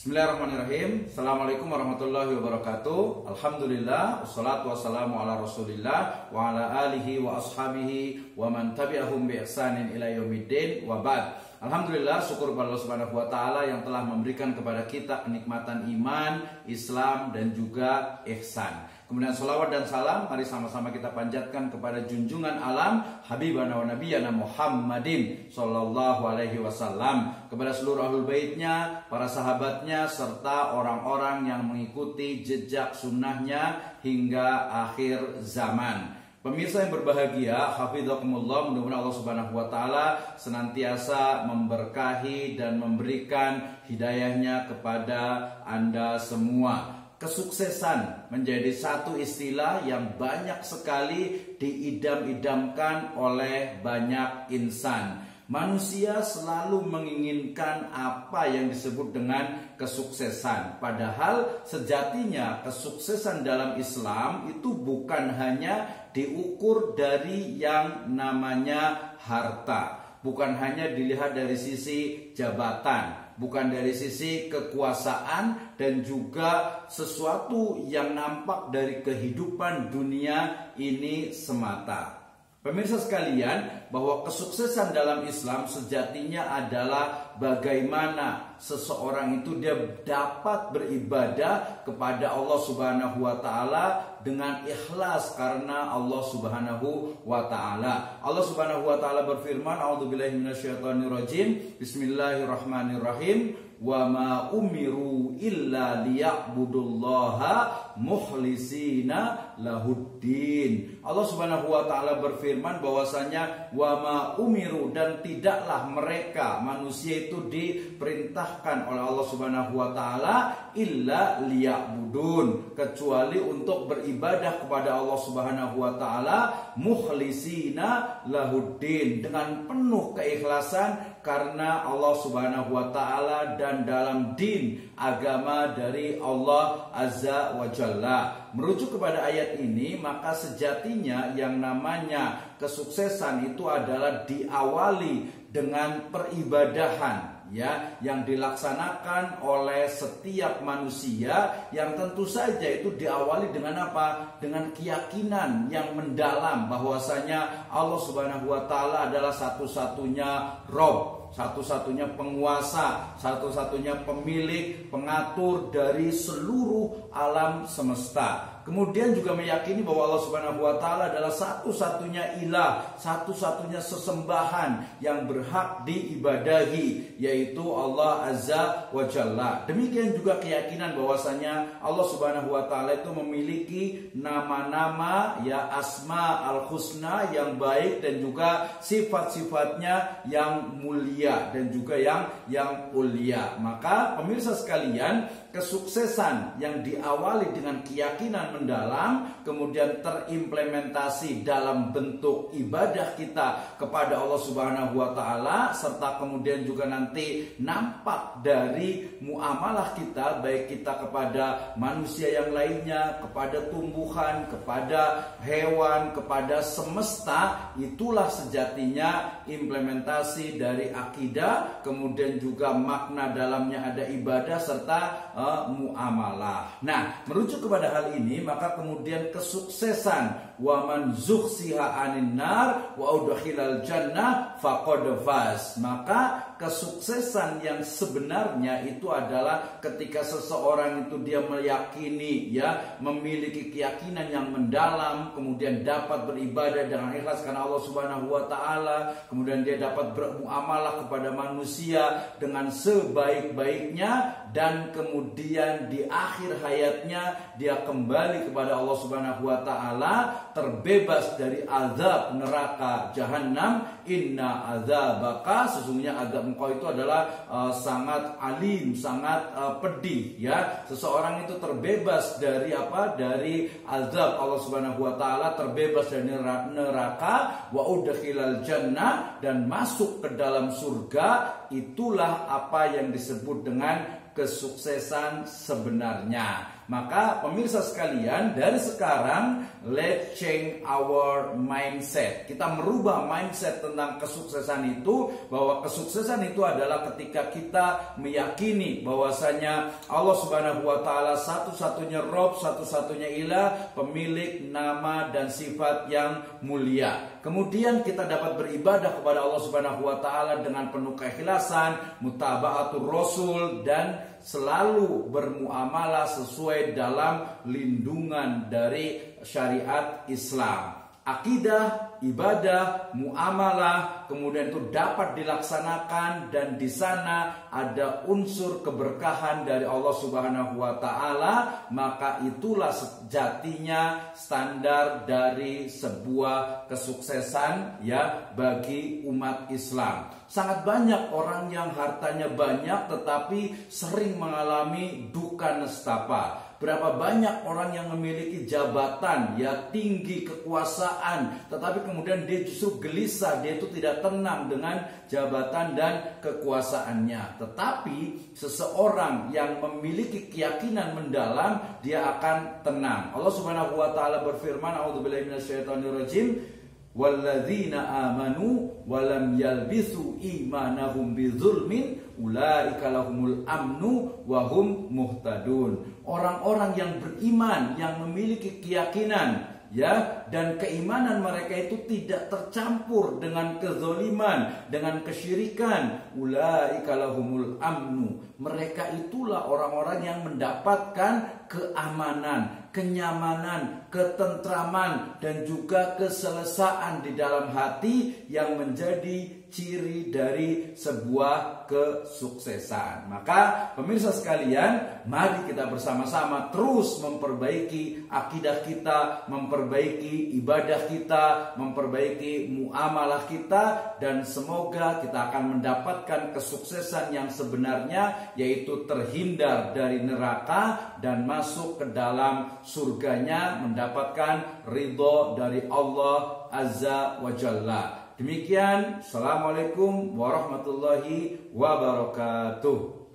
Bismillahirrahmanirrahim. Assalamualaikum warahmatullahi wabarakatuh. Alhamdulillah, wassalatu wassalamu ala rasulillah wa ala alihi wa ashabihi wa man tabi'ahum bi ihsanin ila yaumiddin wa ba'd. Alhamdulillah, syukur kepada Allah Subhanahu wa taala yang telah memberikan kepada kita kenikmatan iman, Islam dan juga ihsan. Kemudian salawat dan salam mari sama-sama kita panjatkan kepada junjungan alam Habibana wa Nabiyana Muhammadin sallallahu alaihi wasallam, kepada seluruh ahlul baitnya, para sahabatnya serta orang-orang yang mengikuti jejak sunnahnya hingga akhir zaman. Pemirsa yang berbahagia, hafizakumullah, mudah-mudahan Allah Subhanahu wa taala senantiasa memberkahi dan memberikan hidayahnya kepada Anda semua. Kesuksesan menjadi satu istilah yang banyak sekali diidam-idamkan oleh banyak insan. Manusia selalu menginginkan apa yang disebut dengan kesuksesan. Padahal sejatinya kesuksesan dalam Islam itu bukan hanya diukur dari yang namanya harta, bukan hanya dilihat dari sisi jabatan, bukan dari sisi kekuasaan, dan juga sesuatu yang nampak dari kehidupan dunia ini semata. Pemirsa sekalian, bahwa kesuksesan dalam Islam sejatinya adalah bagaimana seseorang itu dia dapat beribadah kepada Allah Subhanahu wa taala dengan ikhlas karena Allah Subhanahu wa taala. Allah Subhanahu wa taala berfirman, a'udzubillahi minasyaitonirrajim, bismillahirrahmanirrahim, wa ma umiru illa liya'budullaha mukhlisina lahuddin. Allah Subhanahu wa taala berfirman bahwasanya wa ma umiru, dan tidaklah mereka manusia itu diperintahkan oleh Allah Subhanahu wa taala illa liya'budun, kecuali untuk beribadah kepada Allah Subhanahu wa taala mukhlisina lahuddin, dengan penuh keikhlasan karena Allah Subhanahu wa taala dan dalam din agama dari Allah Azza wa Jalla. Merujuk kepada ayat ini, maka sejatinya yang namanya kesuksesan itu adalah diawali dengan peribadahan, ya, yang dilaksanakan oleh setiap manusia, yang tentu saja itu diawali dengan apa? Dengan keyakinan yang mendalam bahwasanya Allah Subhanahu wa taala adalah satu-satunya Rabb, satu-satunya penguasa, satu-satunya pemilik, pengatur dari seluruh alam semesta. Kemudian juga meyakini bahwa Allah Subhanahu wa taala adalah satu-satunya ilah, satu-satunya sesembahan yang berhak diibadahi, yaitu Allah Azza wa Jalla. Demikian juga keyakinan bahwasanya Allah Subhanahu wa taala itu memiliki nama-nama, ya, asma al-husna yang baik, dan juga sifat-sifatnya yang mulia dan juga yang ulia. Maka pemirsa sekalian, kesuksesan yang diawali dengan keyakinan mendalam kemudian terimplementasi dalam bentuk ibadah kita kepada Allah Subhanahu wa taala, serta kemudian juga nanti nampak dari muamalah kita, baik kita kepada manusia yang lainnya, kepada tumbuhan, kepada hewan, kepada semesta. Itulah sejatinya implementasi dari akidah, kemudian juga makna dalamnya ada ibadah serta muamalah. Nah, merujuk kepada hal ini, maka kemudian kesuksesan wa man zuhsiha 'anil nar wa udkhilal jannah faqad faz. Maka kesuksesan yang sebenarnya itu adalah ketika seseorang itu dia meyakini, ya, memiliki keyakinan yang mendalam, kemudian dapat beribadah dengan ikhlas karena Allah Subhanahu wa taala, kemudian dia dapat bermuamalah kepada manusia dengan sebaik-baiknya, dan kemudian di akhir hayatnya dia kembali kepada Allah Subhanahu wa taala, terbebas dari azab neraka jahanam. Inna azabaka, sesungguhnya azab engkau itu adalah sangat alim, sangat pedih, ya. Seseorang itu terbebas dari apa? Dari azab Allah Subhanahu wa taala, terbebas dari neraka, wa udkhilal jannah, dan masuk ke dalam surga. Itulah apa yang disebut dengan kesuksesan sebenarnya. Maka pemirsa sekalian, dari sekarang let's change our mindset. Kita merubah mindset tentang kesuksesan itu, bahwa kesuksesan itu adalah ketika kita meyakini bahwasanya Allah Subhanahu wa taala satu-satunya Rabb, satu-satunya ilah, pemilik nama dan sifat yang mulia. Kemudian kita dapat beribadah kepada Allah Subhanahu wa taala dengan penuh keikhlasan, mutaba'atur Rasul, dan selalu bermuamalah sesuai dalam lindungan dari syariat Islam. Akidah, ibadah, muamalah, kemudian itu dapat dilaksanakan, dan di sana ada unsur keberkahan dari Allah Subhanahu wa taala, maka itulah sejatinya standar dari sebuah kesuksesan ya bagi umat Islam. Sangat banyak orang yang hartanya banyak tetapi sering mengalami duka nestapa. Berapa banyak orang yang memiliki jabatan ya tinggi, kekuasaan, tetapi kemudian dia justru gelisah, dia itu tidak tenang dengan jabatan dan kekuasaannya. Tetapi seseorang yang memiliki keyakinan mendalam, dia akan tenang. Allah Subhanahu wa taala berfirman, a'udzubillahi minasyaitonirrajim, walladzina amanu walam yalbisu imanahum bidzulmin ulaika lahumul amnu wahum muhtadun. Orang-orang yang beriman, yang memiliki keyakinan ya, dan keimanan mereka itu tidak tercampur dengan kezaliman, dengan kesyirikan, ulaika lahumul amnu. Mereka itulah orang-orang yang mendapatkan keamanan, kenyamanan, ketentraman, dan juga keselesaan di dalam hati yang menjadi ciri dari sebuah kesuksesan. Maka pemirsa sekalian, mari kita bersama-sama terus memperbaiki akidah kita, memperbaiki ibadah kita, memperbaiki muamalah kita, dan semoga kita akan mendapatkan kesuksesan yang sebenarnya, yaitu terhindar dari neraka dan masuk ke dalam surganya, mendapatkan ridho dari Allah Azza wa Jalla. Demikian, Assalamualaikum warahmatullahi wabarakatuh.